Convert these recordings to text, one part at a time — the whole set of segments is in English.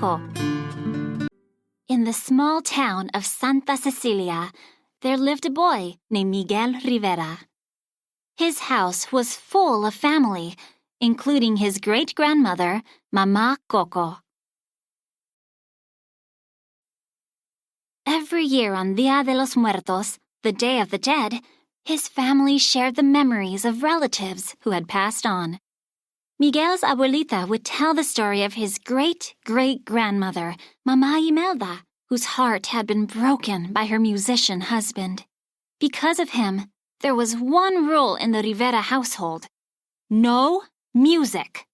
Coco. In the small town of Santa Cecilia, there lived a boy named Miguel Rivera. His house was full of family, including his great-grandmother, Mama Coco. Every year on Dia de los Muertos, the Day of the Dead, his family shared the memories of relatives who had passed on. Miguel's abuelita would tell the story of his great-great-grandmother, Mama Imelda, whose heart had been broken by her musician husband. Because of him, there was one rule in the Rivera household: no music.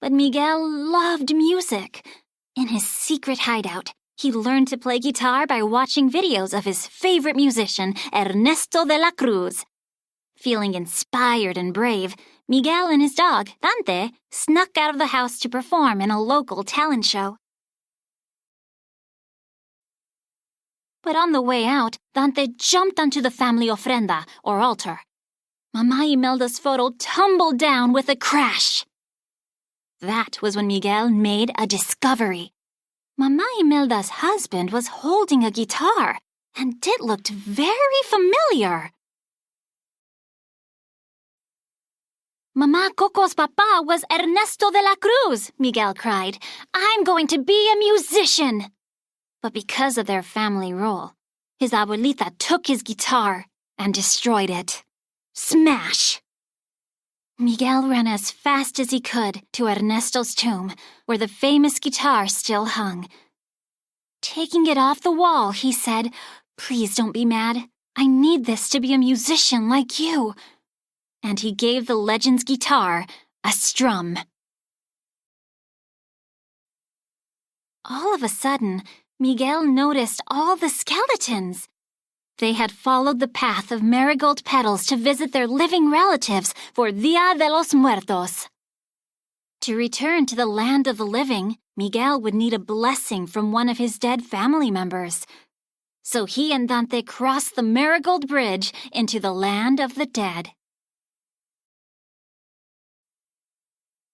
But Miguel loved music. In his secret hideout, he learned to play guitar by watching videos of his favorite musician, Ernesto de la Cruz. Feeling inspired and brave, Miguel and his dog, Dante, snuck out of the house to perform in a local talent show. But on the way out, Dante jumped onto the family ofrenda, or altar. Mama Imelda's photo tumbled down with a crash. That was when Miguel made a discovery. Mama Imelda's husband was holding a guitar, and it looked very familiar. Mama Coco's papa was Ernesto de la Cruz, Miguel cried. I'm going to be a musician. But because of their family rule, his abuelita took his guitar and destroyed it. Smash! Miguel ran as fast as he could to Ernesto's tomb, where the famous guitar still hung. Taking it off the wall, he said, "Please don't be mad. I need this to be a musician like you." And he gave the legend's guitar a strum. All of a sudden, Miguel noticed all the skeletons. They had followed the path of marigold petals to visit their living relatives for Dia de los Muertos. To return to the land of the living, Miguel would need a blessing from one of his dead family members. So he and Dante crossed the marigold bridge into the land of the dead.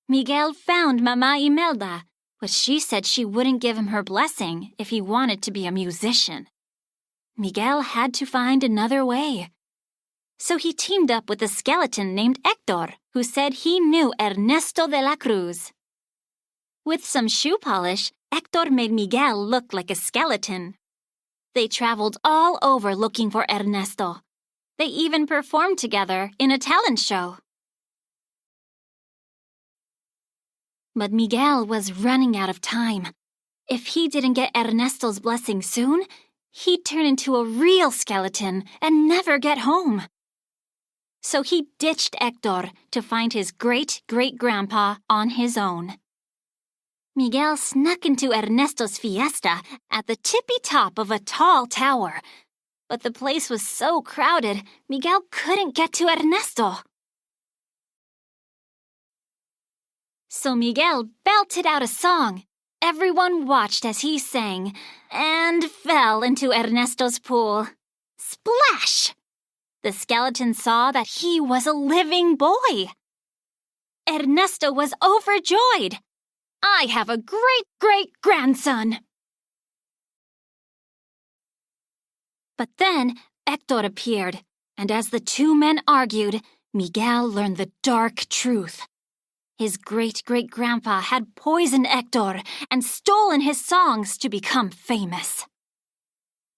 Miguel found Mama Imelda, but she said she wouldn't give him her blessing if he wanted to be a musician. Miguel had to find another way. So he teamed up with a skeleton named Hector, who said he knew Ernesto de la Cruz. With some shoe polish, Hector made Miguel look like a skeleton. They traveled all over looking for Ernesto. They even performed together in a talent show. But Miguel was running out of time. If he didn't get Ernesto's blessing soon, he'd turn into a real skeleton and never get home. So he ditched Hector to find his great-great-grandpa on his own. Miguel snuck into Ernesto's fiesta at the tippy top of a tall tower. But the place was so crowded, Miguel couldn't get to Ernesto. So Miguel belted out a song. Everyone watched as he sang, and fell into Ernesto's pool. Splash! The skeleton saw that he was a living boy. Ernesto was overjoyed. I have a great-great-grandson. But then Hector appeared, and as the two men argued, Miguel learned the dark truth. His great-great-grandpa had poisoned Hector and stolen his songs to become famous.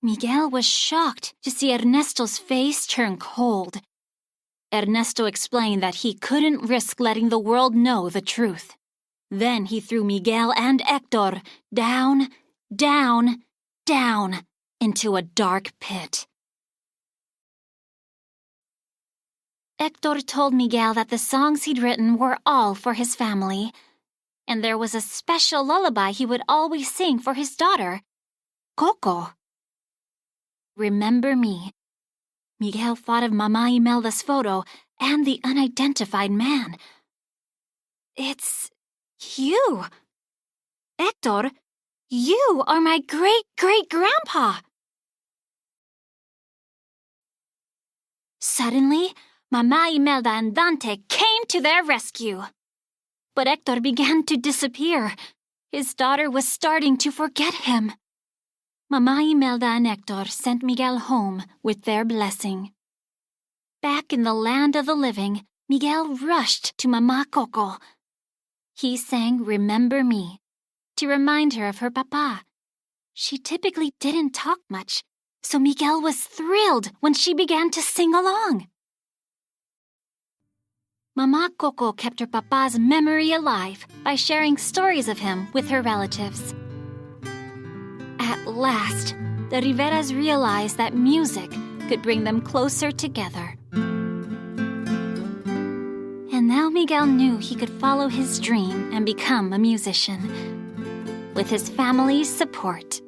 Miguel was shocked to see Ernesto's face turn cold. Ernesto explained that he couldn't risk letting the world know the truth. Then he threw Miguel and Hector down, down, down into a dark pit. Hector told Miguel that the songs he'd written were all for his family, and there was a special lullaby he would always sing for his daughter, Coco. Remember me. Miguel thought of Mama Imelda's photo and the unidentified man. It's you. Hector, you are my great-great-grandpa. Suddenly, Mama Imelda and Dante came to their rescue. But Hector began to disappear, His daughter was starting to forget him. Mama Imelda and Hector sent Miguel home with their blessing. Back in the land of the living, Miguel rushed to Mama Coco. He sang Remember Me to remind her of her papa. She typically didn't talk much, so Miguel was thrilled when she began to sing along. Mama Coco kept her papa's memory alive by sharing stories of him with her relatives. At last, the Riveras realized that music could bring them closer together. And now Miguel knew he could follow his dream and become a musician, with his family's support.